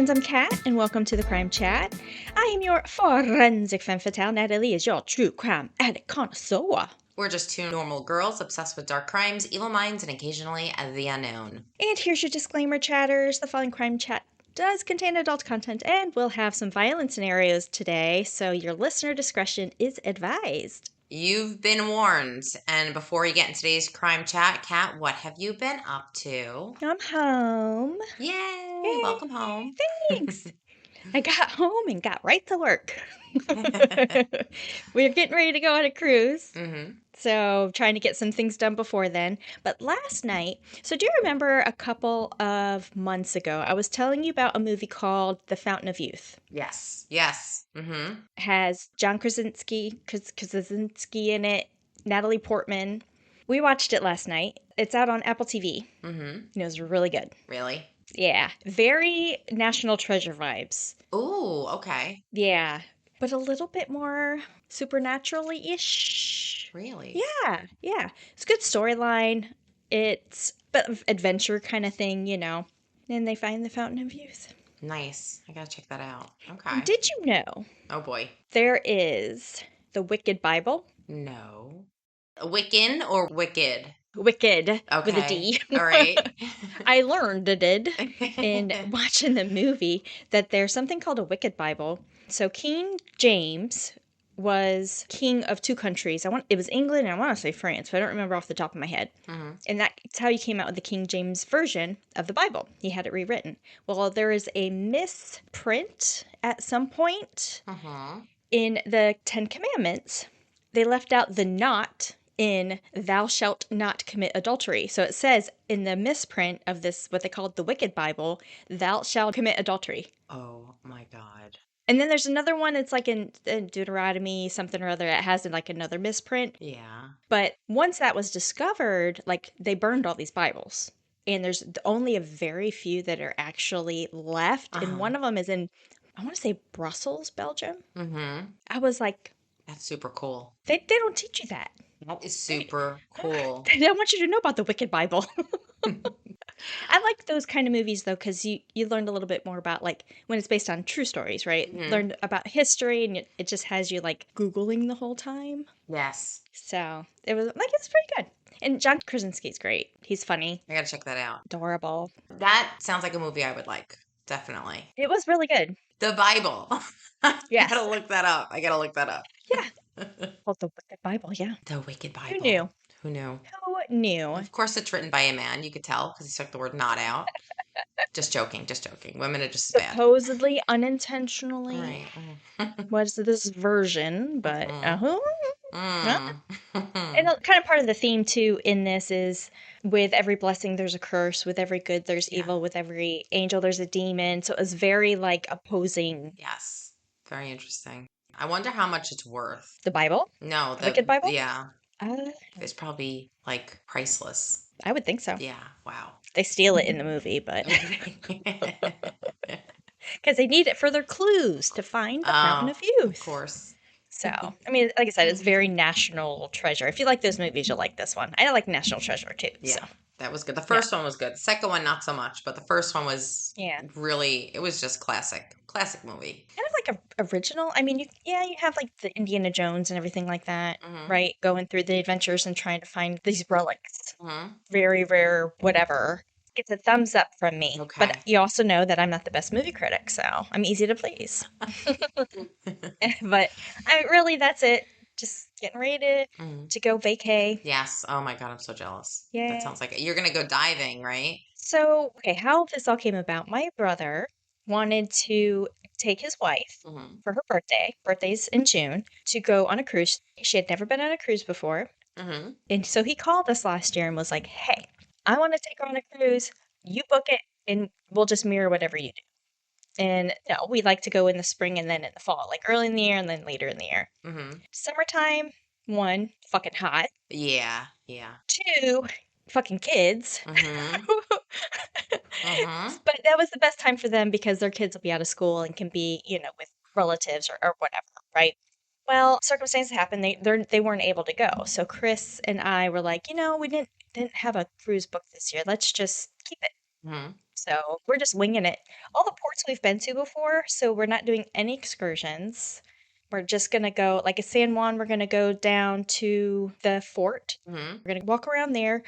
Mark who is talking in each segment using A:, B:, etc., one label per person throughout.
A: friends, I'm Kat, and welcome to the Crime Chat. I am your forensic femme fatale. Natalie is your true crime addict connoisseur.
B: We're just two normal girls obsessed with dark crimes, evil minds, and occasionally the unknown.
A: And here's your disclaimer, chatters. The following Crime Chat does contain adult content and will have some violent scenarios today, so your listener discretion is advised.
B: You've been warned. And before we get into today's crime chat, Kat, what have you been up to?
A: I'm home.
B: Yay! Welcome home.
A: Thanks. I got home and got right to work. We're getting ready to go on a cruise. So trying to get some things done before then. But last night, so do you remember a couple of months ago, I was telling you about a movie called The Fountain of Youth?
B: Yes.
A: Has John Krasinski in it, Natalie Portman. We watched it last night. It's out on Apple TV. And it was really good.
B: Really?
A: Yeah. Very National Treasure vibes.
B: Ooh, okay.
A: Yeah. But a little bit more supernaturally-ish.
B: Really?
A: Yeah. It's a good storyline. It's a bit of adventure kind of thing, you know. And they find the Fountain of Youth.
B: Nice. I gotta check that out. Okay.
A: Did you know
B: Oh boy.
A: there is the Wicked Bible?
B: No. Wiccan or Wicked?
A: Wicked
B: Okay.
A: with a D.
B: All right.
A: I learned in watching the movie that there's something called a Wicked Bible. So King James was king of two countries. It was England and I want to say France, but I don't remember off the top of my head. And that's how he came out with the King James version of the Bible. He had it rewritten. Well, there is a misprint at some point in the Ten Commandments. They left out the not in thou shalt not commit adultery. So it says in the misprint of this, what they called the Wicked Bible, thou shalt commit adultery.
B: Oh my God.
A: And then there's another one, it's like in Deuteronomy, something or other, it has like another misprint.
B: Yeah.
A: But once that was discovered, like they burned all these Bibles. And there's only a very few that are actually left. And one of them is in, I want to say Brussels, Belgium. I was like,
B: that's super cool.
A: They don't teach you that.
B: That is super cool.
A: They don't want you to know about the Wicked Bible. I like those kind of movies, though, because you learned a little bit more about, like, when it's based on true stories, right? Learned about history, and it just has you, like, Googling the whole time.
B: Yes.
A: So, it's pretty good. And John Krasinski's great. He's funny.
B: I gotta check that out.
A: Adorable.
B: That sounds like a movie I would like. Definitely.
A: It was really good.
B: The Bible.
A: Yes.
B: I gotta look that up.
A: Yeah. Well, the Wicked Bible, yeah.
B: The Wicked Bible.
A: Who knew?
B: Who
A: knew?
B: Of course, it's written by a man. You could tell because he took the word not out. Just joking. Women are just as bad.
A: Supposedly unintentionally.
B: Right.
A: Was this version, but and kind of part of the theme too in this is with every blessing there's a curse, with every good there's evil, with every angel there's a demon. So it was very like opposing.
B: Yes, very interesting. I wonder how much it's worth.
A: The Bible?
B: No,
A: the Wicked Bible.
B: Yeah, it's probably like priceless.
A: I would think so.
B: Yeah. Wow.
A: They steal it in the movie, but because they need it for their clues to find the Fountain of Youth.
B: Of course.
A: So, I mean, like I said, it's very National Treasure. If you like those movies, you'll like this one. I like National Treasure, too.
B: Yeah,
A: so.
B: That was good. The first one was good. The second one, not so much. But the first one was really, it was just classic. Classic movie.
A: Kind of like a original. I mean, you have like the Indiana Jones and everything like that, right? Going through the adventures and trying to find these relics. Very rare, whatever. It's a thumbs up from me.
B: Okay.
A: But you also know that I'm not the best movie critic, so I'm easy to please. But that's it. Just getting ready to go vacay.
B: Yes. Oh my God, I'm so jealous.
A: Yeah.
B: That sounds like it. You're going to go diving, right?
A: So, okay, how this all came about, my brother wanted to take his wife for her birthday. Birthday's in June, to go on a cruise. She had never been on a cruise before. And so he called us last year and was like, hey, I want to take her on a cruise. You book it and we'll just mirror whatever you do. And no, we like to go in the spring and then in the fall, like early in the year and then later in the year. Summertime, 1, fucking hot.
B: Yeah.
A: 2, fucking kids. But that was the best time for them because their kids will be out of school and can be, with relatives or whatever, right? Well, circumstances happened. They weren't able to go. So Chris and I were like, we didn't have a cruise book this year. Let's just keep it. So we're just winging it. All the ports we've been to before, so we're not doing any excursions. We're just gonna go, like at San Juan, we're gonna go down to the fort.
B: Mm-hmm.
A: We're gonna walk around there.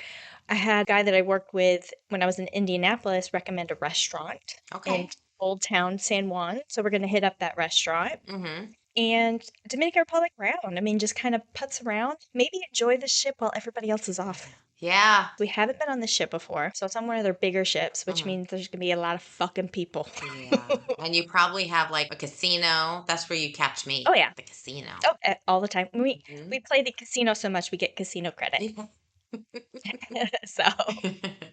A: I had a guy that I worked with when I was in Indianapolis recommend a restaurant in
B: Okay.
A: Old Town San Juan. So we're gonna hit up that restaurant.
B: Mm-hmm.
A: And Dominican Republic round. I mean, just kind of putz around. Maybe enjoy the ship while everybody else is off.
B: Yeah.
A: We haven't been on this ship before, so it's on one of their bigger ships, which
B: Mm-hmm.
A: means there's gonna be a lot of fucking people.
B: Yeah. And you probably have like a casino. That's where you catch me.
A: Oh yeah.
B: The casino.
A: Oh, all the time.
B: Mhm.
A: We play the casino so much we get casino credit.
B: Yeah.
A: So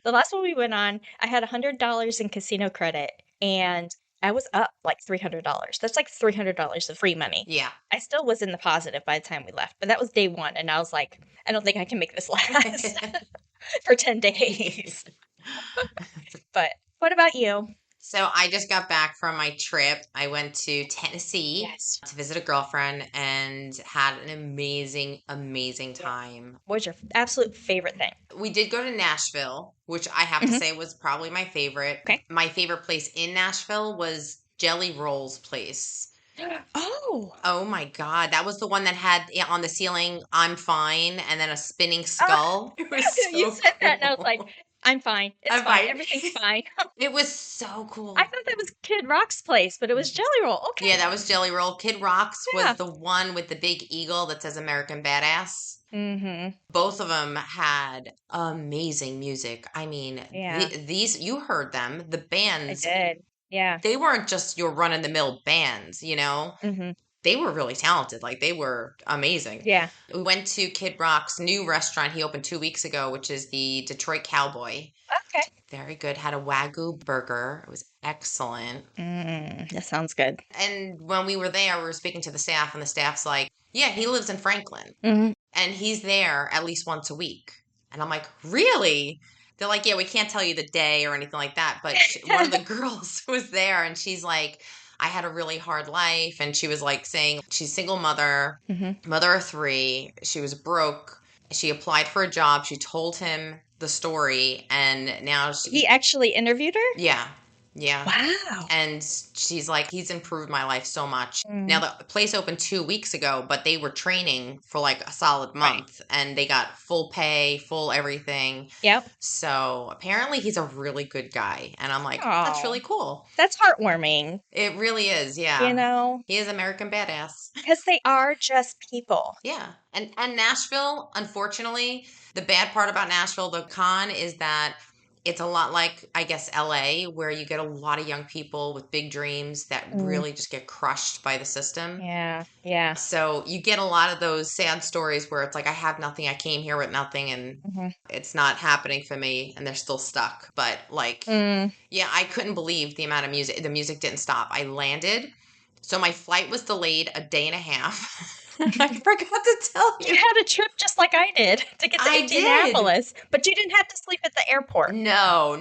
A: the last one we went on, I had $100 in casino credit, and I was up like $300. That's like $300 of free money.
B: Yeah.
A: I still was in the positive by the time we left, but that was day one, and I was like, I don't think I can make this last for 10 days. But what about you?
B: So I just got back from my trip. I went to Tennessee
A: Yes.
B: to visit a girlfriend and had an amazing, amazing time.
A: What was your absolute favorite thing?
B: We did go to Nashville, which I have to
A: Mhm.
B: say was probably my favorite.
A: Okay.
B: My favorite place in Nashville was Jelly Roll's place.
A: Oh.
B: Oh my God. That was the one that had on the ceiling, I'm fine, and then a spinning skull. It was
A: You
B: so
A: said that, and I was like,
B: cool.
A: I'm fine. It's
B: I'm
A: fine.
B: fine.
A: Everything's fine.
B: It was so cool.
A: I thought that was Kid Rock's place, but it was Jelly Roll. Okay.
B: Yeah, that was Jelly Roll. Kid Rocks
A: Yeah.
B: was the one with the big eagle that says American Badass.
A: Mm-hmm.
B: Both of them had amazing music. I mean,
A: Yeah.
B: these, you heard them, the
A: I
B: bands,
A: did. Yeah.
B: they weren't just your run of the mill bands, you know?
A: Mm-hmm.
B: They were really talented. Like they were amazing.
A: Yeah.
B: We went to Kid Rock's new restaurant he opened 2 weeks ago, which is the Detroit Cowboy.
A: Okay.
B: Very good. Had a Wagyu burger. It was excellent.
A: That sounds good.
B: And when we were there, we were speaking to the staff, and the staff's like, yeah, he lives in Franklin.
A: Mm-hmm.
B: And he's there at least once a week. And I'm like, really? They're like, yeah, we can't tell you the day or anything like that. But one of the girls was there, and she's like, I had a really hard life. And she was like saying she's single mother,
A: Mm-hmm.
B: mother of three. She was broke. She applied for a job. She told him the story. And now
A: He actually interviewed her?
B: yeah. Yeah.
A: Wow.
B: And she's like, he's improved my life so much.
A: Mm.
B: Now, the place opened 2 weeks ago, but they were training for like a solid month, and they got full pay, full everything.
A: Yep.
B: So apparently he's a really good guy. And I'm like, that's really cool.
A: That's heartwarming.
B: It really is. Yeah.
A: You know?
B: He is American Badass.
A: Because they are just people.
B: Yeah. And Nashville, unfortunately, the bad part about Nashville, the con is that it's a lot like, I guess, LA, where you get a lot of young people with big dreams that really just get crushed by the system.
A: Yeah, yeah.
B: So you get a lot of those sad stories where it's like, I have nothing, I came here with nothing, and it's not happening for me, and they're still stuck. But like, yeah, I couldn't believe the amount of music. The music didn't stop. I landed. So my flight was delayed a day and a half. I forgot to tell you.
A: You had a trip just like I did to get to Indianapolis, but you didn't have to sleep at the airport.
B: No.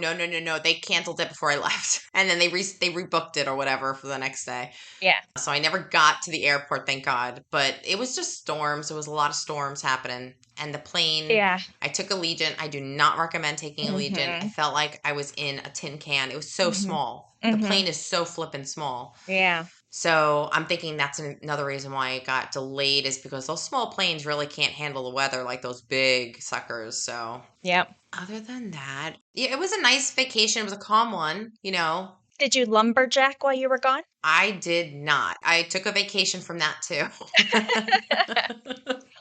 B: They canceled it before I left, and then they rebooked it or whatever for the next day.
A: Yeah.
B: So I never got to the airport, thank God. But it was just storms. There was a lot of storms happening, and the plane.
A: Yeah.
B: I took Allegiant. I do not recommend taking Allegiant. I felt like I was in a tin can. It was so small. The plane is so flippin' small.
A: Yeah.
B: So I'm thinking that's another reason why it got delayed, is because those small planes really can't handle the weather like those big suckers. So,
A: yep.
B: Other than that, yeah, it was a nice vacation. It was a calm one, you know.
A: Did you lumberjack while you were gone?
B: I did not. I took a vacation from that too.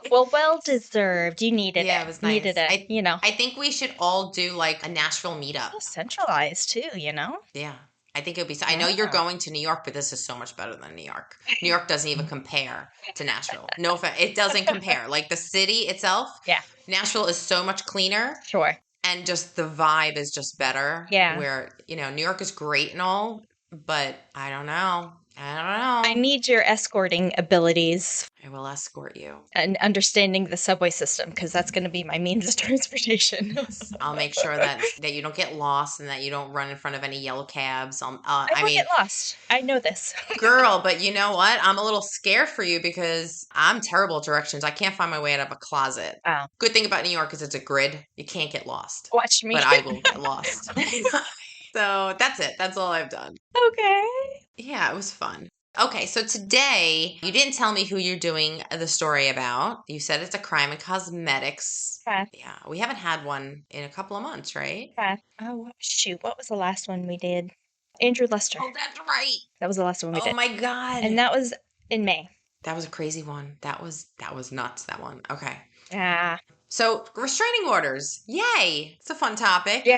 A: Well deserved. You needed it.
B: Yeah, it was nice.
A: Needed it, you know.
B: I think we should all do like a Nashville meetup.
A: Centralized too, you know?
B: Yeah. I think it would be. I know you're going to New York, but this is so much better than New York. New York doesn't even compare to Nashville. No, it doesn't compare. Like the city itself.
A: Yeah.
B: Nashville is so much cleaner.
A: Sure.
B: And just the vibe is just better.
A: Yeah.
B: Where, New York is great and all, but I don't know. I
A: need your escorting abilities.
B: I will escort you.
A: And understanding the subway system, because that's going to be my means of transportation.
B: I'll make sure that you don't get lost and that you don't run in front of any yellow cabs.
A: I mean, get lost. I know this.
B: Girl, but you know what? I'm a little scared for you because I'm terrible at directions. I can't find my way out of a closet.
A: Oh.
B: Good thing about New York is it's a grid. You can't get lost.
A: Watch me.
B: But I will get lost. So that's it. That's all I've done.
A: Okay.
B: Yeah, it was fun. Okay, so today you didn't tell me who you're doing the story about. You said it's a crime and cosmetics.
A: Okay.
B: Yeah, we haven't had one in a couple of months, right?
A: Okay. Oh, shoot. What was the last one we did? Andrew Lester.
B: Oh, that's right.
A: That was the last one we
B: Oh
A: did.
B: my God.
A: And that was in May.
B: That was a crazy one. That was nuts, that one. Okay.
A: Yeah.
B: So, restraining orders. Yay. It's a fun topic.
A: Yeah.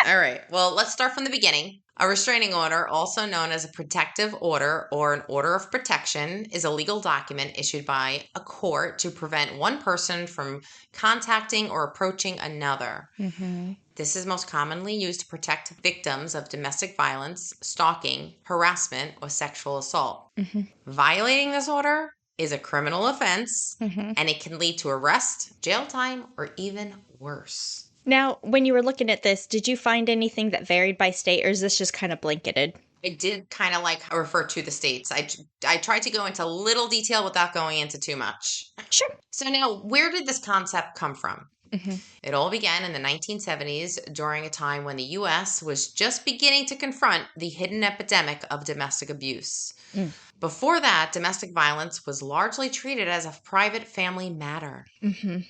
B: All right. Well, let's start from the beginning. A restraining order, also known as a protective order or an order of protection, is a legal document issued by a court to prevent one person from contacting or approaching another.
A: Mm-hmm.
B: This is most commonly used to protect victims of domestic violence, stalking, harassment, or sexual assault.
A: Mm-hmm.
B: Violating this order is a criminal offense,
A: Mm-hmm.
B: and it can lead to arrest, jail time, or even worse.
A: Now, when you were looking at this, did you find anything that varied by state, or is this just kind of blanketed?
B: I did kind of like refer to the states. I tried to go into little detail without going into too much.
A: Sure.
B: So now, where did this concept come from?
A: Mm-hmm.
B: It all began in the 1970s during a time when the U.S. was just beginning to confront the hidden epidemic of domestic abuse.
A: Mm.
B: Before that, domestic violence was largely treated as a private family matter.
A: Mm-hmm.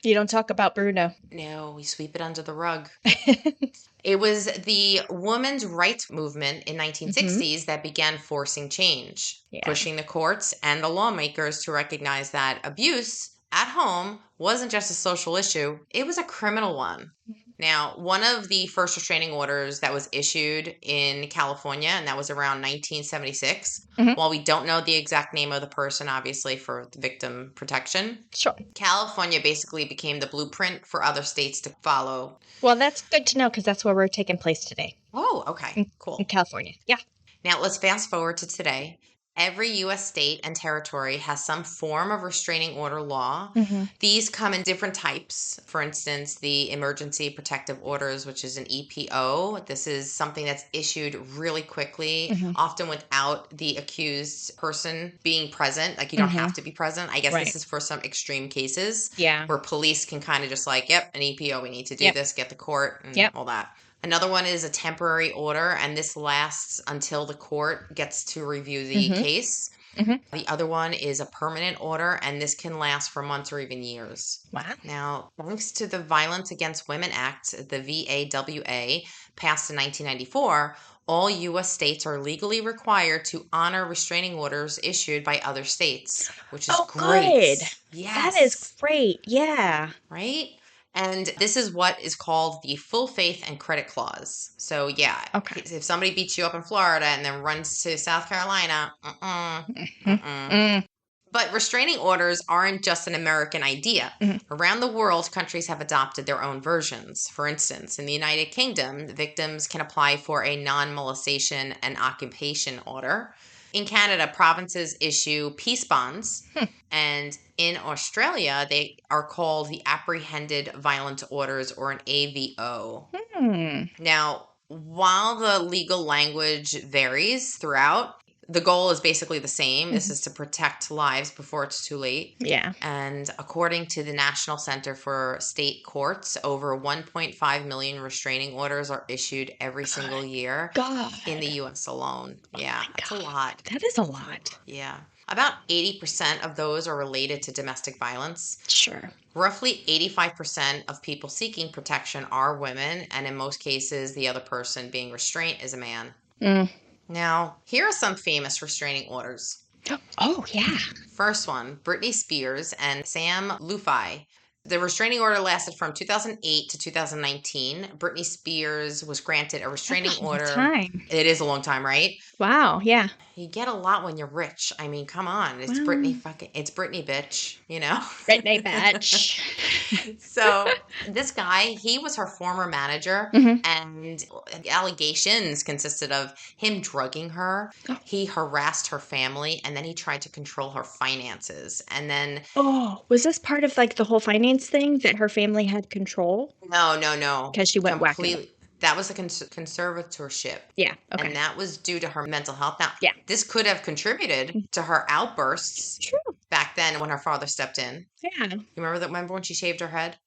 A: You don't talk about Bruno.
B: No, we sweep it under the rug. It was the women's rights movement in 1960s that began forcing change, pushing the courts and the lawmakers to recognize that abuse at home wasn't just a social issue, it was a criminal one. Now, one of the first restraining orders that was issued in California, and that was around 1976, while we don't know the exact name of the person, obviously, for victim protection,
A: Sure.
B: California basically became the blueprint for other states to follow.
A: Well, that's good to know because that's where we're taking place today.
B: Oh, okay. Cool.
A: In California. Yeah.
B: Now, let's fast forward to today. Every U.S. state and territory has some form of restraining order law.
A: Mm-hmm.
B: These come in different types. For instance, the Emergency Protective Orders, which is an EPO. This is something that's issued really quickly, often without the accused person being present. Like, you don't have to be present. I guess this is for some extreme cases where police can kind of just like, yep, an EPO, we need to do this, get the court, and all that. Another one is a temporary order, and this lasts until the court gets to review the case. The other one is a permanent order, and this can last for months or even years.
A: Wow.
B: Now, thanks to the Violence Against Women Act, the VAWA, passed in 1994, all U.S. states are legally required to honor restraining orders issued by other states, which is great.
A: Good.
B: Yes.
A: That is great. Yeah.
B: Right? And this is what is called the full faith and credit clause. So, yeah, if somebody beats you up in Florida and then runs to South Carolina, But restraining orders aren't just an American idea. Around the world, countries have adopted their own versions. For instance, in the United Kingdom, victims can apply for a non-molestation and occupation order. In Canada, provinces issue peace bonds. And in Australia, they are called the Apprehended Violent Orders, or an AVO. Now, while the legal language varies throughout, the goal is basically the same. This is to protect lives before it's too late.
A: Yeah.
B: And according to the National Center for State Courts, over 1.5 million restraining orders are issued every single year in the U.S. alone. Yeah, that's a lot.
A: That is a lot.
B: Yeah. About 80% of those are related to domestic violence.
A: Sure.
B: Roughly 85% of people seeking protection are women, and in most cases, the other person being restrained is a man. Now, here are some famous restraining orders.
A: Oh, yeah.
B: First one, Britney Spears and Sam Luffi. The restraining order lasted from 2008 to 2019. Britney Spears was granted a restraining order.
A: Time.
B: It is a long time, right?
A: Wow, yeah.
B: You get a lot when you're rich. I mean, come on. It's Britney bitch, you know?
A: Britney bitch.
B: So this guy, he was her former manager, and allegations consisted of him drugging her. He harassed her family, and then he tried to control her finances. And then...
A: Oh, was this part of like the whole finance thing that her family had control?
B: No.
A: Because she went whack.
B: That was a conservatorship.
A: Yeah, okay.
B: And that was due to her mental health. Now,
A: yeah,
B: this could have contributed to her outbursts.
A: True.
B: Back then when her father stepped in.
A: Yeah.
B: You remember when she shaved her head?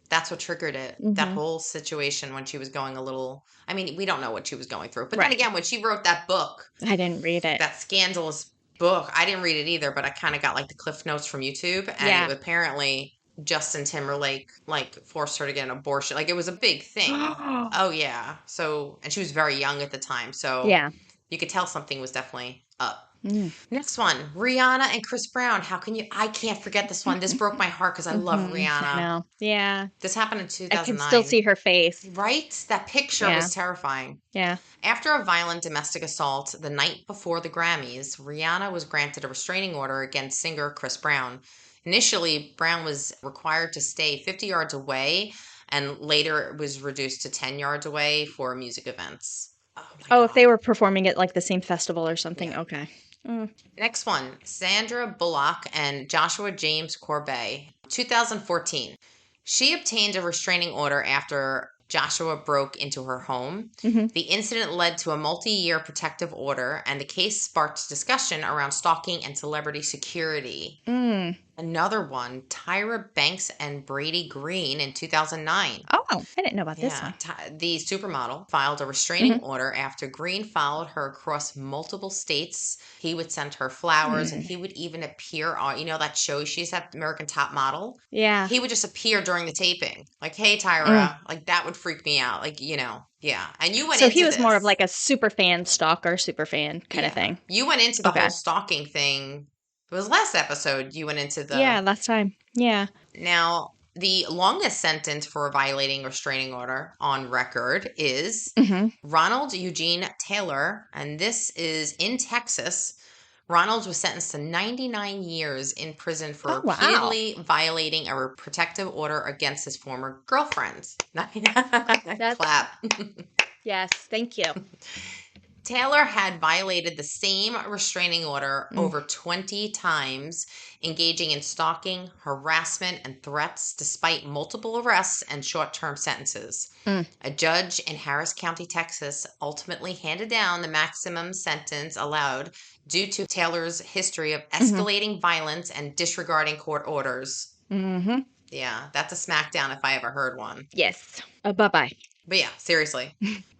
B: That's what triggered it. That whole situation when she was going a little, I mean, we don't know what she was going through. But then again, when she wrote that book,
A: I didn't read it.
B: That scandalous book, I didn't read it either, but I kind of got like the cliff notes from YouTube, and it apparently Justin Timberlake like forced her to get an abortion. Like it was a big thing. Oh yeah. So, and she was very young at the time, so you could tell something was definitely up. Next one, Rihanna and Chris Brown. How can you? I can't forget this one. This broke my heart because I love Rihanna.
A: I know. Yeah.
B: This happened in 2009.
A: I can still see her face.
B: Right? That picture was terrifying.
A: Yeah.
B: After a violent domestic assault the night before the Grammys, Rihanna was granted a restraining order against singer Chris Brown. Initially, Brown was required to stay 50 yards away, and later it was reduced to 10 yards away for music events.
A: Oh, if they were performing at like the same festival or something. Yeah. Okay.
B: Next one, Sandra Bullock and Joshua James Corbett, 2014. She obtained a restraining order after Joshua broke into her home. The incident led to a multi-year protective order, and the case sparked discussion around stalking and celebrity security. Another one, Tyra Banks and Brady Green in 2009.
A: Oh, I didn't know about this one.
B: The supermodel filed a restraining order after Green followed her across multiple states. He would send her flowers, and he would even appear on, you know, that show she's at, American Top Model?
A: Yeah.
B: He would just appear during the taping. Like, hey, Tyra. Like, that would freak me out. Like, you know, And you went into
A: So he was more of like a super fan stalker, super fan kind of thing.
B: You went into the whole stalking thing. It was last episode you went into the...
A: Yeah, last time. Yeah.
B: Now, the longest sentence for violating restraining order on record is Ronald Eugene Taylor, and this is in Texas. Ronald was sentenced to 99 years in prison for repeatedly violating a protective order against his former girlfriend. Clap.
A: Yes, thank you.
B: Taylor had violated the same restraining order over 20 times, engaging in stalking, harassment, and threats despite multiple arrests and short-term sentences. A judge in Harris County, Texas, ultimately handed down the maximum sentence allowed due to Taylor's history of escalating violence and disregarding court orders. Yeah, that's a smackdown if I ever heard one.
A: Yes. Bye-bye.
B: But yeah, seriously.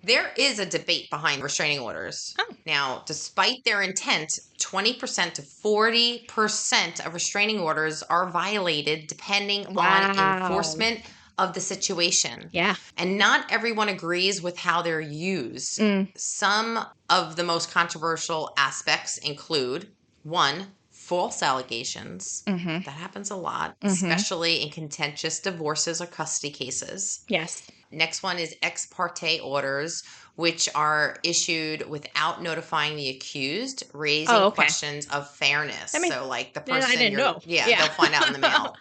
B: There is a debate behind restraining orders. Now, despite their intent, 20% to 40% of restraining orders are violated depending on enforcement of the situation.
A: Yeah.
B: And not everyone agrees with how they're used. Some of the most controversial aspects include, 1, false allegations. That happens a lot, especially in contentious divorces or custody cases.
A: Yes.
B: Next one is ex parte orders, which are issued without notifying the accused, raising questions of fairness. I mean, so, like the person,
A: I didn't know.
B: They'll find out in the mail.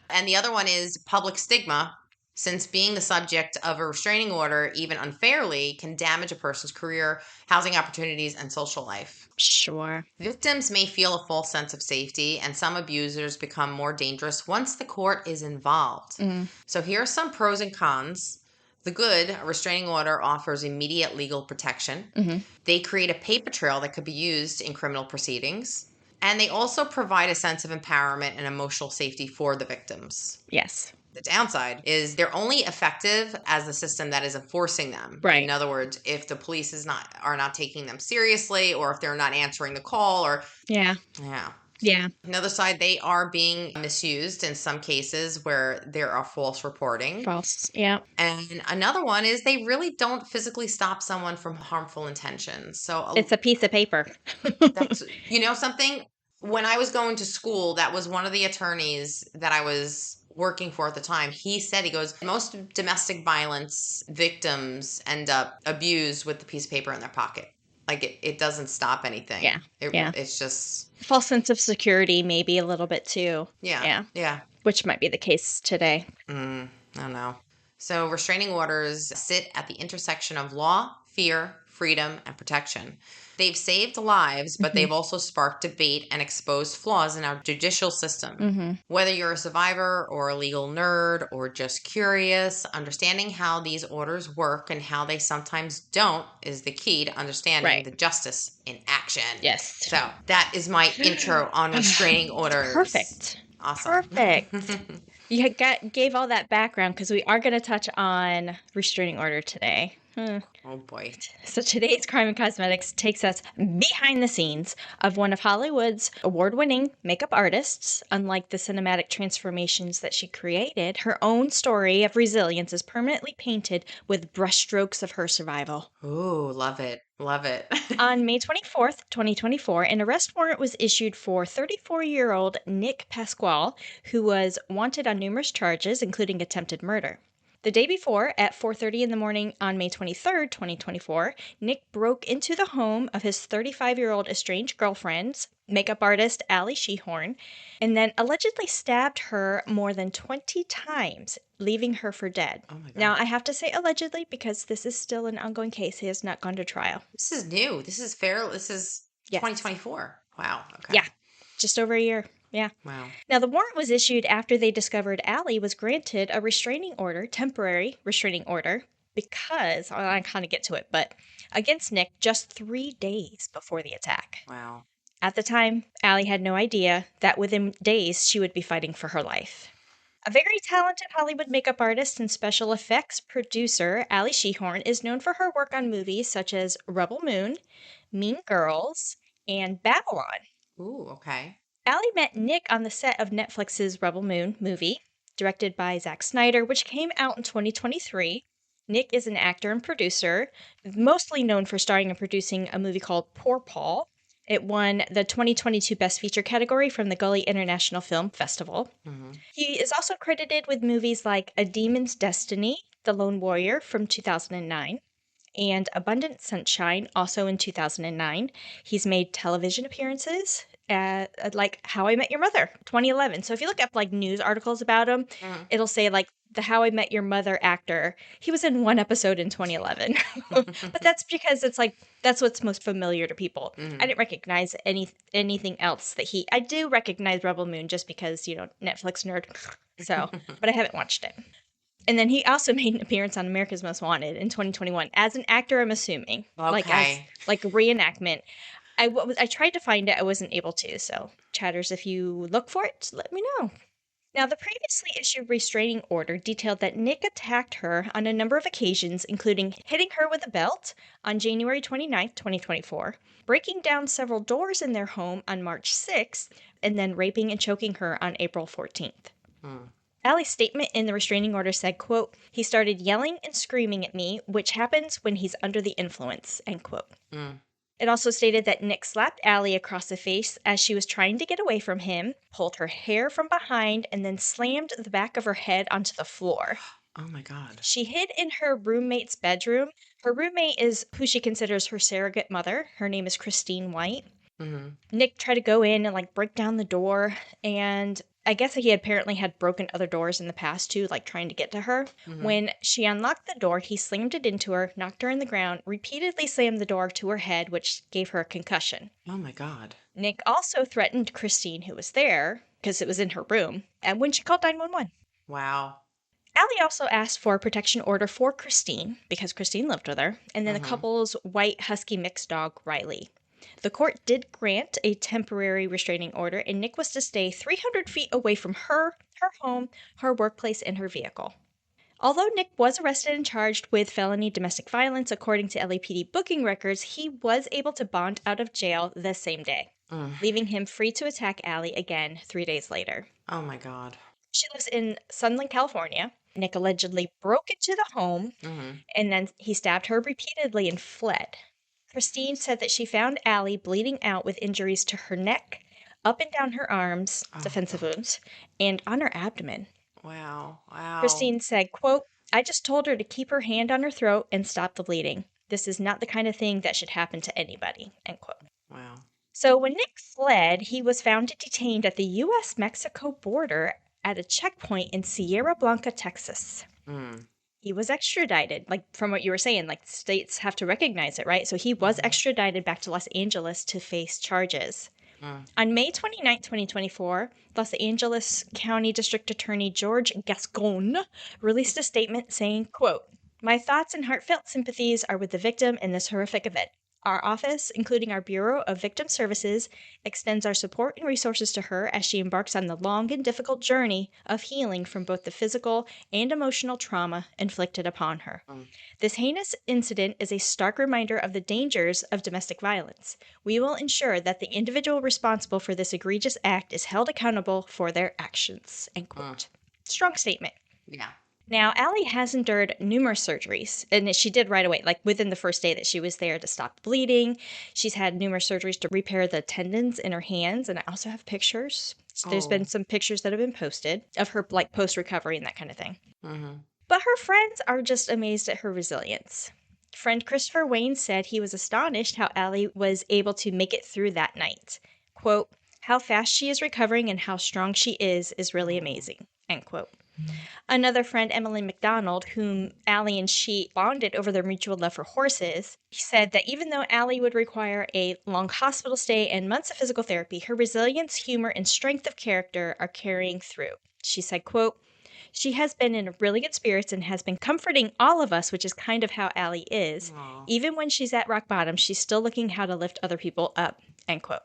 B: And the other one is public stigma, since being the subject of a restraining order, even unfairly, can damage a person's career, housing opportunities, and social life.
A: Sure.
B: Victims may feel a false sense of safety, and some abusers become more dangerous once the court is involved. So here are some pros and cons. The good, a restraining order offers immediate legal protection. They create a paper trail that could be used in criminal proceedings. And they also provide a sense of empowerment and emotional safety for the victims.
A: Yes.
B: The downside is they're only effective as the system that is enforcing them.
A: Right.
B: In other words, if the police are not taking them seriously, or if they're not answering the call, or
A: Yeah.
B: Another side, they are being misused in some cases where there are false reporting.
A: Yeah.
B: And another one is they really don't physically stop someone from harmful intentions. So
A: it's a piece of paper.
B: That's, you know something? When I was going to school, that was one of the attorneys that I was working for at the time. He said, he goes, most domestic violence victims end up abused with the piece of paper in their pocket. Like it doesn't stop anything.
A: Yeah.
B: It's just
A: false sense of security, maybe a little bit too.
B: Yeah.
A: Which might be the case today.
B: I don't know. So restraining orders sit at the intersection of law, fear, freedom, and protection. They've saved lives, but they've also sparked debate and exposed flaws in our judicial system. Whether you're a survivor or a legal nerd or just curious, understanding how these orders work and how they sometimes don't is the key to understanding the justice in action.
A: Yes.
B: So that is my intro on restraining orders.
A: Perfect.
B: Awesome.
A: Perfect. You gave all that background because we are going to touch on restraining order today.
B: Oh boy.
A: So today's Crime and Cosmetics takes us behind the scenes of one of Hollywood's award-winning makeup artists. Unlike the cinematic transformations that she created, her own story of resilience is permanently painted with brushstrokes of her survival.
B: Ooh, love it. Love it.
A: On May 24th, 2024, an arrest warrant was issued for 34-year-old Nick Pasquale, who was wanted on numerous charges, including attempted murder. The day before, at 4:30 in the morning on May 23rd, 2024, Nick broke into the home of his 35-year-old estranged girlfriend, makeup artist Allie Shehorn, and then allegedly stabbed her more than 20 times, leaving her for dead.
B: Oh my God.
A: Now, I have to say allegedly because this is still an ongoing case. He has not gone to trial.
B: This is new. This is fair. This is
A: Yes.
B: 2024. Wow. Okay.
A: Yeah, just over a year. Yeah.
B: Wow.
A: Now, the warrant was issued after they discovered Allie was granted a restraining order, temporary restraining order, because, I kind of get to it, but against Nick just 3 days before the attack.
B: Wow.
A: At the time, Allie had no idea that within days she would be fighting for her life. A very talented Hollywood makeup artist and special effects producer, Allie Shehorn is known for her work on movies such as Rebel Moon, Mean Girls, and Babylon.
B: Ooh, okay.
A: Allie met Nick on the set of Netflix's Rebel Moon movie, directed by Zack Snyder, which came out in 2023. Nick is an actor and producer, mostly known for starring and producing a movie called Poor Paul. It won the 2022 Best Feature category from the Gully International Film Festival.
B: Mm-hmm.
A: He is also credited with movies like A Demon's Destiny, The Lone Warrior from 2009, and Abundant Sunshine, also in 2009. He's made television appearances, like How I Met Your Mother, 2011. So if you look up like news articles about him, it'll say like the How I Met Your Mother actor. He was in one episode in 2011. But that's because it's like that's what's most familiar to people. I didn't recognize anything else that I do recognize Rebel Moon just because, Netflix nerd. So, but I haven't watched it. And then he also made an appearance on America's Most Wanted in 2021 as an actor, I'm assuming.
B: Okay.
A: Like a reenactment. I tried to find it. I wasn't able to. So, chatters, if you look for it, let me know. Now, the previously issued restraining order detailed that Nick attacked her on a number of occasions, including hitting her with a belt on January 29th, 2024, breaking down several doors in their home on March 6th, and then raping and choking her on April 14th. Allie's statement in the restraining order said, quote, "He started yelling and screaming at me, which happens when he's under the influence," end quote. It also stated that Nick slapped Allie across the face as she was trying to get away from him, pulled her hair from behind, and then slammed the back of her head onto the floor.
B: Oh my God.
A: She hid in her roommate's bedroom. Her roommate is who she considers her surrogate mother. Her name is Christine White. Nick tried to go in and like break down the door, and I guess he apparently had broken other doors in the past too, like trying to get to her. When she unlocked the door, he slammed it into her, knocked her on the ground, repeatedly slammed the door to her head, which gave her a concussion.
B: Oh my God.
A: Nick also threatened Christine, who was there, because it was in her room, and when she called 911.
B: Wow.
A: Allie also asked for a protection order for Christine, because Christine lived with her, and then the couple's white husky mixed dog, Riley. The court did grant a temporary restraining order, and Nick was to stay 300 feet away from her home, her workplace, and her vehicle. Although Nick was arrested and charged with felony domestic violence, according to LAPD booking records, he was able to bond out of jail the same day, leaving him free to attack Allie again 3 days later.
B: Oh my God.
A: She lives in Sunland, California. Nick allegedly broke into the home, and then he stabbed her repeatedly and fled. Christine said that she found Allie bleeding out with injuries to her neck, up and down her arms, defensive wounds, and on her abdomen.
B: Wow. Wow.
A: Christine said, quote, "I just told her to keep her hand on her throat and stop the bleeding. This is not the kind of thing that should happen to anybody," end quote.
B: Wow.
A: So when Nick fled, he was found detained at the U.S.-Mexico border at a checkpoint in Sierra Blanca, Texas. He was extradited, like from what you were saying, like states have to recognize it, right? So he was extradited back to Los Angeles to face charges. On May 29, 2024, Los Angeles County District Attorney George Gascon released a statement saying, quote, "My thoughts and heartfelt sympathies are with the victim in this horrific event," Our office, including our Bureau of Victim Services, extends our support and resources to her as she embarks on the long and difficult journey of healing from both the physical and emotional trauma inflicted upon her. This heinous incident is a stark reminder of the dangers of domestic violence. We will ensure that the individual responsible for this egregious act is held accountable for their actions. End quote. Strong statement.
B: Yeah.
A: Now, Allie has endured numerous surgeries, and she did right away, like within the first day that she was there, to stop bleeding. She's had numerous surgeries to repair the tendons in her hands, and I also have pictures. So there's been some pictures that have been posted of her like post-recovery and that kind of thing. But her friends are just amazed at her resilience. Friend Christopher Wayne said he was astonished how Allie was able to make it through that night. Quote, "How fast she is recovering and how strong she is really amazing." End quote. Another friend, Emily McDonald, whom Allie and she bonded over their mutual love for horses, said that even though Allie would require a long hospital stay and months of physical therapy, her resilience, humor, and strength of character are carrying through. She said, quote, "She has been in really good spirits and has been comforting all of us, which is kind of how Allie is.
B: Aww.
A: Even when she's at rock bottom, she's still looking how to lift other people up." End quote.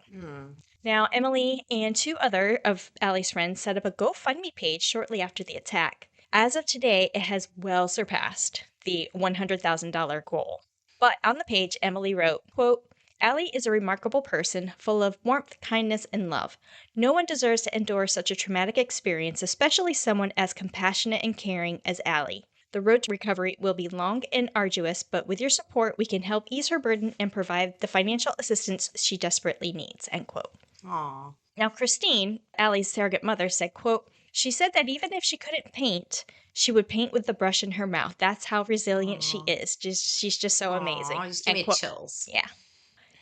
A: Now, Emily and two other of Allie's friends set up a GoFundMe page shortly after the attack. As of today, it has well surpassed the $100,000 goal. But on the page, Emily wrote, quote, "Allie is a remarkable person, full of warmth, kindness, and love. No one deserves to endure such a traumatic experience, especially someone as compassionate and caring as Allie. The road to recovery will be long and arduous, but with your support, we can help ease her burden and provide the financial assistance she desperately needs." End quote.
B: Aww.
A: Now, Christine, Allie's surrogate mother, said, quote, "She said that even if she couldn't paint, she would paint with the brush in her mouth. That's how resilient she is. She's just so amazing."
B: Aww, just give
A: End
B: me
A: quote.
B: chills.
A: Yeah.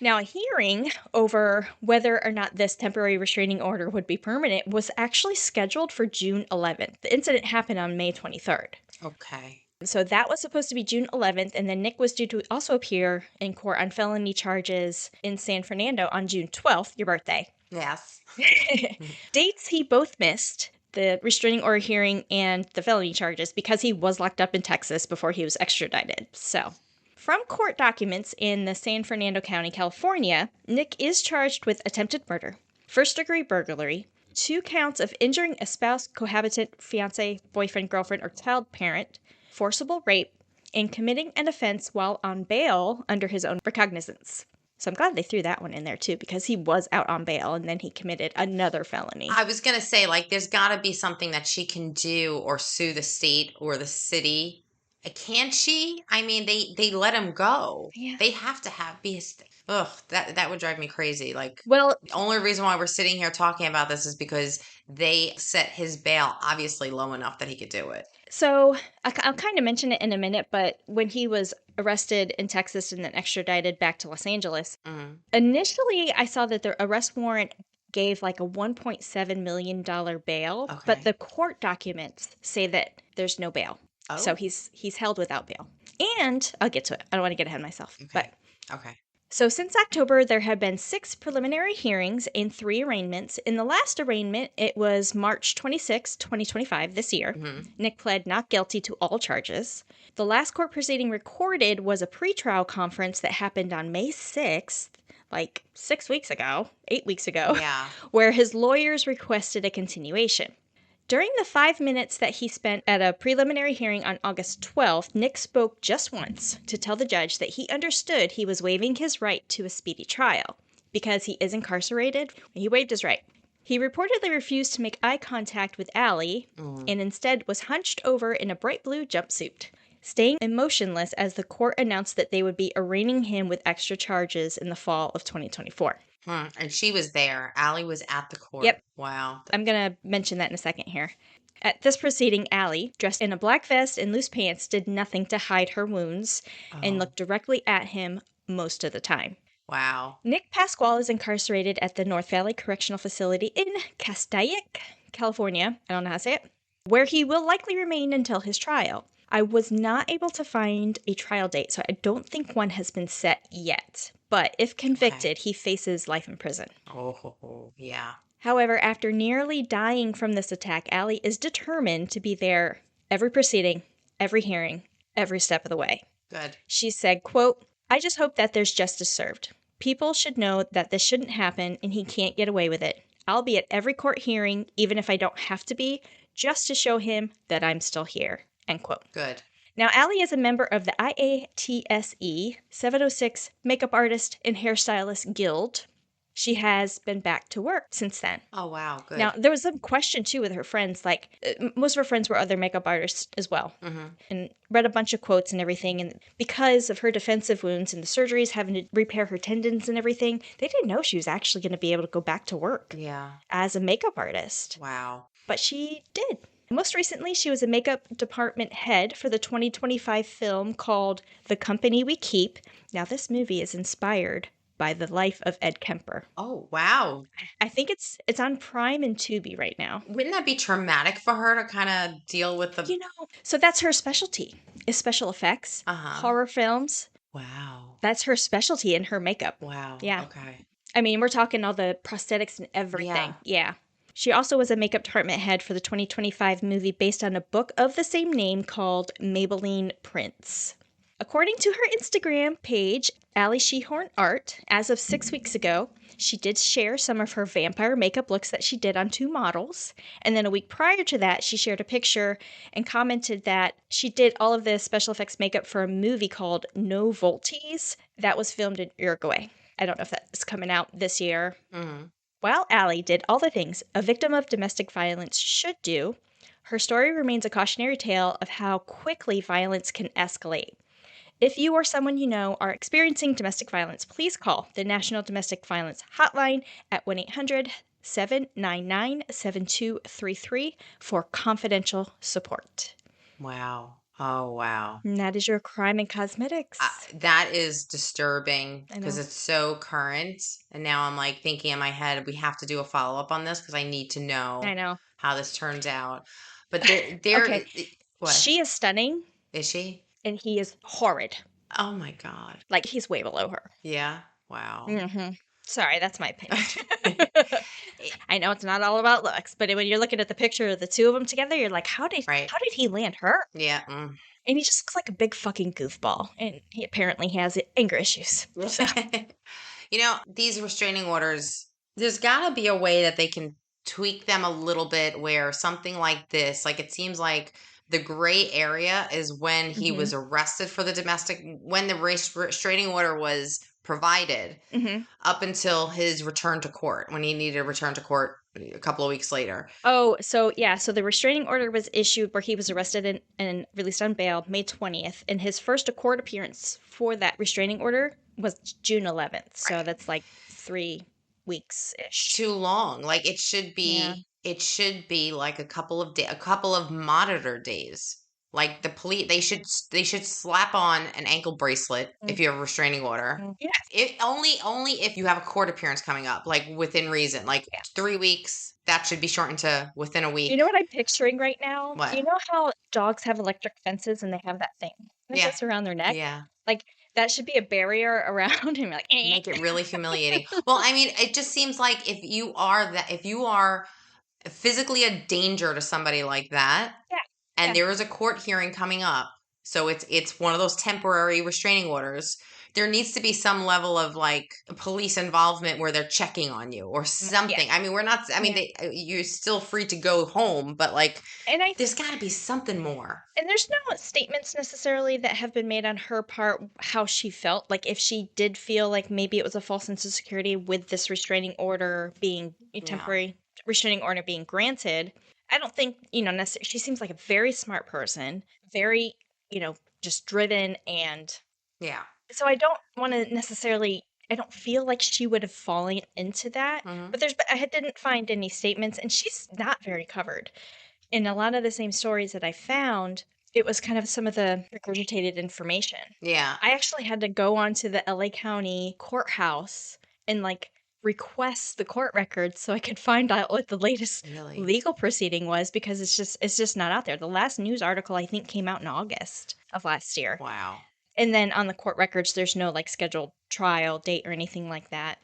A: Now, a hearing over whether or not this temporary restraining order would be permanent was actually scheduled for June 11th. The incident happened on May 23rd.
B: Okay.
A: So that was supposed to be June 11th, and then Nick was due to also appear in court on felony charges in San Fernando on June 12th, your birthday.
B: Yes.
A: Dates he both missed, the restraining order hearing and the felony charges, because he was locked up in Texas before he was extradited. So, from court documents in the San Fernando County, California, Nick is charged with attempted murder, first-degree burglary, 2 counts of injuring a spouse, cohabitant, fiancé, boyfriend, girlfriend, or child parent, forcible rape, and committing an offense while on bail under his own recognizance. So I'm glad they threw that one in there too, because he was out on bail and then he committed another felony.
B: I was going to say, like, there's got to be something that she can do or sue the state or the city. Can't she? I mean, they let him go.
A: Yeah.
B: They have to be ugh, that would drive me crazy. Like,
A: Well,
B: the only reason why we're sitting here talking about this is because they set his bail obviously low enough that he could do it.
A: so I'll kind of mention it in a minute, but when he was arrested in Texas and then extradited back to Los Angeles, initially I saw that the arrest warrant gave like a $1.7 million bail, but the court documents say that there's no bail.
B: Oh.
A: So he's held without bail. And I'll get to it. I don't want to get ahead of myself.
B: Okay. Okay.
A: So since October, there have been 6 preliminary hearings and 3 arraignments. In the last arraignment, it was March 26, 2025, this year. Nick pled not guilty to all charges. The last court proceeding recorded was a pretrial conference that happened on May 6th, like 6 weeks ago, 8 weeks ago, where his lawyers requested a continuation. During the 5 minutes that he spent at a preliminary hearing on August 12th, Nick spoke just once to tell the judge that he understood he was waiving his right to a speedy trial. Because he is incarcerated, he waived his right. He reportedly refused to make eye contact with Allie and instead was hunched over in a bright blue jumpsuit, staying emotionless as the court announced that they would be arraigning him with extra charges in the fall of 2024.
B: And she was there. Allie was at the court.
A: Yep.
B: Wow.
A: I'm going to mention that in a second here. At this proceeding, Allie, dressed in a black vest and loose pants, did nothing to hide her wounds and looked directly at him most of the time.
B: Wow.
A: Nick Pasquale is incarcerated at the North Valley Correctional Facility in Castaic, California. I don't know how to say it. Where he will likely remain until his trial. I was not able to find a trial date, so I don't think one has been set yet. But if convicted, he faces life in prison.
B: Oh, yeah.
A: However, after nearly dying from this attack, Allie is determined to be there every proceeding, every hearing, every step of the way.
B: Good.
A: She said, quote, I just hope that there's justice served. People should know that this shouldn't happen and he can't get away with it. I'll be at every court hearing, even if I don't have to be, just to show him that I'm still here. End quote.
B: Good.
A: Now, Allie is a member of the IATSE 706 Makeup Artist and Hairstylist Guild. She has been back to work since then.
B: Oh, wow. Good.
A: Now, there was some question, too, with her friends. Like, most of her friends were other makeup artists as well.
B: Mm-hmm.
A: And read a bunch of quotes and everything. And because of her defensive wounds and the surgeries, having to repair her tendons and everything, they didn't know she was actually going to be able to go back to work as a makeup artist.
B: Wow.
A: But she did. Most recently, she was a makeup department head for the 2025 film called The Company We Keep. Now, this movie is inspired by the life of Ed Kemper.
B: Oh, wow.
A: I think it's on Prime and Tubi right now.
B: Wouldn't that be traumatic for her to kind of deal with the...
A: You know, so that's her specialty, is special effects, horror films.
B: Wow.
A: That's her specialty in her makeup.
B: Wow.
A: Yeah.
B: Okay.
A: I mean, we're talking all the prosthetics and everything. Yeah. She also was a makeup department head for the 2025 movie based on a book of the same name called Maybelline Prince. According to her Instagram page, Allie Shehorn Art, as of 6 weeks ago, she did share some of her vampire makeup looks that she did on 2 models. And then a week prior to that, she shared a picture and commented that she did all of the special effects makeup for a movie called No Volties that was filmed in Uruguay. I don't know if that's coming out this year.
B: Mm-hmm.
A: While Allie did all the things a victim of domestic violence should do, her story remains a cautionary tale of how quickly violence can escalate. If you or someone you know are experiencing domestic violence, please call the National Domestic Violence Hotline at 1-800-799-7233 for confidential support.
B: Wow. Oh, wow.
A: And that is your crime and cosmetics.
B: That is disturbing because it's so current. And now I'm like thinking in my head, we have to do a follow-up on this because I need to know how this turns out. But there
A: okay.
B: What?
A: She is stunning.
B: Is she?
A: And he is horrid.
B: Oh my God.
A: Like, he's way below her.
B: Yeah. Wow.
A: Mm-hmm. Sorry, that's my opinion. I know it's not all about looks, but when you're looking at the picture of the two of them together, you're like, how did he land her?
B: Yeah.
A: And he just looks like a big fucking goofball. And he apparently has anger issues. So.
B: You know, these restraining orders, there's got to be a way that they can tweak them a little bit where something like this, like it seems like the gray area is when he was arrested for the domestic, when the restraining order was provided up until his return to court, when he needed to return to court a couple of weeks later.
A: Oh, so yeah. So the restraining order was issued where he was arrested and released on bail May 20th. And his first court appearance for that restraining order was June 11th. So that's like 3 weeks-ish.
B: Too long. Like it should be like a couple of monitor days. Like the police, they should slap on an ankle bracelet if you have a restraining order.
A: Yeah.
B: If only if you have a court appearance coming up, like within reason, like 3 weeks. That should be shortened to within a week.
A: You know what I'm picturing right now?
B: What?
A: You know how dogs have electric fences and they have that thing that goes around their neck?
B: Yeah.
A: Like that should be a barrier around him. Like
B: make it really humiliating. Well, I mean, it just seems like if you are physically a danger to somebody like that, and there is a court hearing coming up, so it's one of those temporary restraining orders, there needs to be some level of like police involvement where they're checking on you or something. I mean, you're still free to go home, but like, there's got to be something more.
A: And there's no statements necessarily that have been made on her part how she felt. Like if she did feel like maybe it was a false sense of security with this restraining order being temporary restraining order being granted. I don't think, necessarily. She seems like a very smart person, very, just driven and.
B: Yeah.
A: So I don't want to necessarily, I don't feel like she would have fallen into that, but I didn't find any statements, and she's not very covered. In a lot of the same stories that I found, it was kind of some of the regurgitated information.
B: Yeah.
A: I actually had to go onto the LA County courthouse and request the court records so I could find out what the latest legal proceeding was because it's just not out there. The last news article I think came out in August of last year.
B: Wow.
A: And then on the court records, there's no scheduled trial date or anything like that.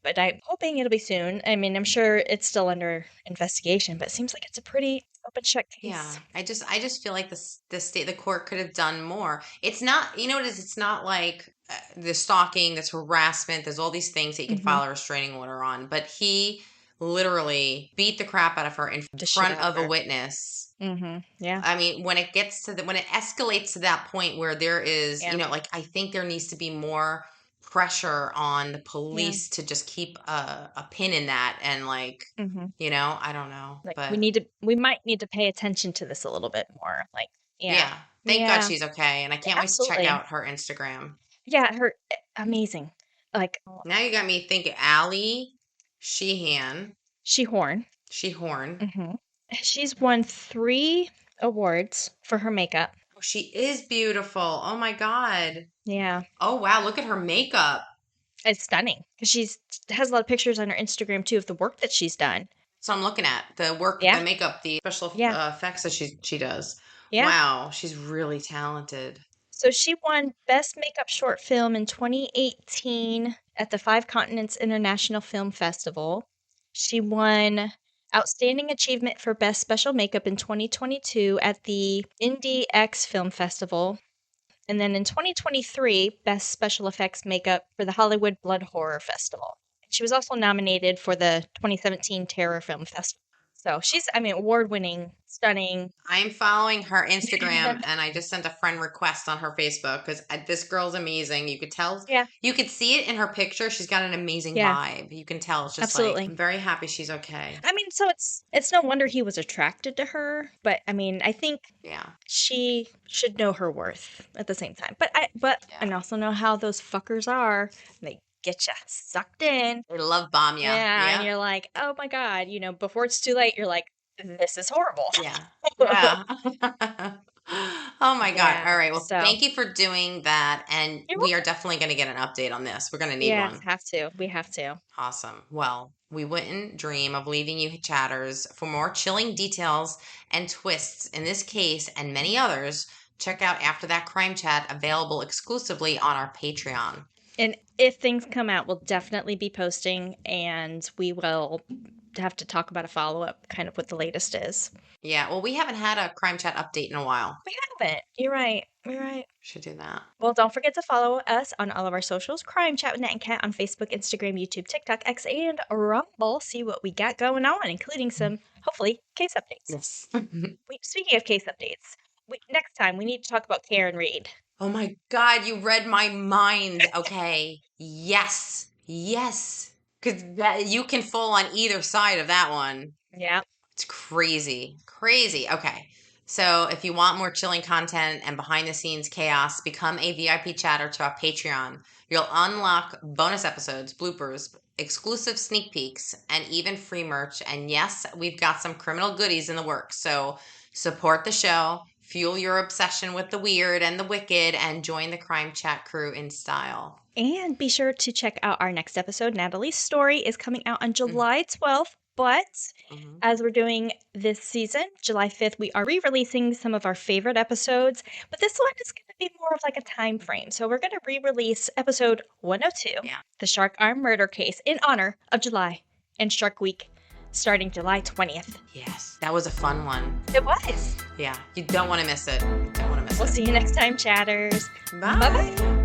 A: but I'm hoping it'll be soon. I mean, I'm sure it's still under investigation, but it seems like it's a pretty open shut
B: Yeah,
A: case.
B: I just feel like the court could have done more. It's not, you know what it is? It's not like the stalking, this harassment. There's all these things that you can
A: Mm-hmm.
B: file a restraining order on, but he literally beat the crap out of her in
A: The shit
B: front
A: out of
B: of a
A: her.
B: witness.
A: Mm-hmm. Yeah.
B: I mean, when it escalates to that point where there is,
A: Yeah.
B: like I think there needs to be more pressure on the
A: Yeah.
B: police to just keep a pin in that and like,
A: Mm-hmm.
B: I don't know,
A: Like
B: but
A: we might need to pay attention to this a little bit more. Like, yeah.
B: yeah. Thank God
A: Yeah.
B: she's okay, and I can't wait to check
A: Absolutely.
B: out her Instagram.
A: Yeah, her amazing. Like
B: Now you got me thinking Allie Sheehan,
A: Shehorn.
B: Shehorn.
A: Mm-hmm. She's won 3 awards for her makeup.
B: Oh, she is beautiful. Oh my God.
A: Yeah.
B: Oh wow, look at her makeup.
A: It's stunning because she's has a lot of pictures on her Instagram too of the work that she's done.
B: So I'm looking at the work,
A: Yeah,
B: the makeup, the special
A: yeah,
B: effects that she does.
A: yeah.
B: Wow, she's really talented.
A: So she won Best Makeup Short Film in 2018 at the Five Continents International Film Festival. She won Outstanding Achievement for Best Special Makeup in 2022 at the Indie X Film Festival. And then in 2023, Best Special Effects Makeup for the Hollywood Blood Horror Festival. She was also nominated for the 2017 Terror Film Festival. So she's, I mean, award-winning, stunning.
B: I'm following her Instagram and I just sent a friend request on her Facebook because this girl's amazing. You could tell,
A: Yeah,
B: you could see it in her picture. She's got an amazing
A: yeah,
B: vibe. You can tell. It's just like,
A: absolutely.
B: I'm very happy she's okay.
A: I mean, so it's no wonder he was attracted to her, but I mean, I think
B: Yeah.
A: she should know her worth at the same time. But I also know how those fuckers are. They get you sucked in.
B: They love bomb ya.
A: Yeah, and
B: Yep.
A: you're like, "Oh my God," before it's too late, you're like, "This is horrible."
B: Yeah. Yeah. Oh my God. All
A: Yeah.
B: right. Well,
A: So,
B: thank you for doing that. And
A: you're
B: we are
A: welcome.
B: definitely going to get an update on this. We're going to need
A: Yes,
B: one.
A: have to. We have to.
B: Awesome. Well, we wouldn't dream of leaving you chatters. For more chilling details and twists in this case and many others, check out After That Crime Chat, available exclusively on our Patreon.
A: And if things come out, we'll definitely be posting, and we will have to talk about a follow-up, kind of what the latest is.
B: Yeah, well, we haven't had a Crime Chat update in a while.
A: We haven't. You're right. You're right.
B: Should do that.
A: Well, don't forget to follow us on all of our socials. Crime Chat with Nat and Kat on Facebook, Instagram, YouTube, TikTok, X, and Rumble. See what we got going on, including some, hopefully, case updates.
B: Yes.
A: Speaking of case updates, next time we need to talk about Karen Reed.
B: Oh my God, you read my mind. Okay. Yes. Yes. Because you can fall on either side of that one.
A: Yeah.
B: It's crazy. Crazy. Okay. So if you want more chilling content and behind the scenes chaos, become a VIP chatter to our Patreon. You'll unlock bonus episodes, bloopers, exclusive sneak peeks, and even free merch. And yes, we've got some criminal goodies in the works. So support the show, fuel your obsession with the weird and the wicked, and join the Crime Chat crew in style.
A: And be sure to check out our next episode. Natalie's story is coming out on July 12th. But as we're doing this season, July 5th, we are re-releasing some of our favorite episodes. But this one is going to be more of like a time frame. So we're going to re-release episode 102, The Shark Arm Murder Case, in honor of July and Shark Week, starting July 20th.
B: Yes, that was a fun one.
A: It was.
B: Yeah, you don't want to miss it. You don't want to miss it.
A: We'll see you next time, chatters.
B: Bye.
A: Bye-bye.